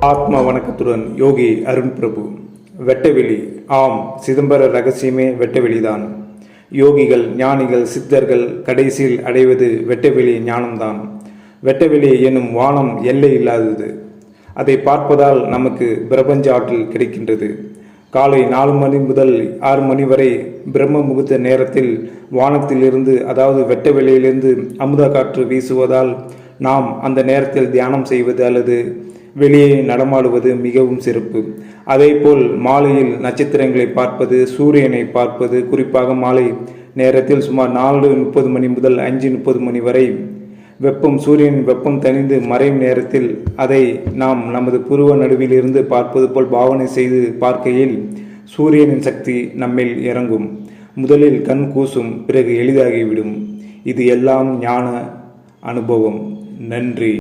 ஆத்ம வணக்கத்துடன் யோகி அருண் பிரபு. வெட்டவெளி. ஆம், சிதம்பர ரகசியமே வெட்டவெளிதான். யோகிகள், ஞானிகள், சித்தர்கள் கடைசியில் அடைவது வெட்டவெளி ஞானம்தான். வெட்டவெளி எனும் வானம் எல்லை இல்லாதது. அதை பார்ப்பதால் நமக்கு பிரபஞ்ச ஆற்றல் கிடைக்கின்றது. காலை 4 மணி முதல் 6 மணி வரை பிரம்ம முகூர்த்த நேரத்தில் வானத்திலிருந்து, அதாவது வெட்டவெளியிலிருந்து அமுத காற்று வீசுவதால் நாம் அந்த நேரத்தில் தியானம் செய்வது அல்லது வெளியே நடமாடுவது மிகவும் சிறப்பு. அதேபோல் மாலையில் நட்சத்திரங்களை பார்ப்பது, சூரியனை பார்ப்பது, குறிப்பாக மாலை நேரத்தில் சுமார் 4:30 மணி முதல் 5:30 மணி வரை சூரியனின் வெப்பம் தணிந்து மறையும் நேரத்தில் அதை நாம் நமது புருவ நடுவிலிருந்து பார்ப்பது போல் பாவனை செய்து பார்க்கையில் சூரியனின் சக்தி நம்மில் இறங்கும். முதலில் கண் கூசும், பிறகு எளிதாகிவிடும். இது எல்லாம் ஞான அனுபவம். நன்றி.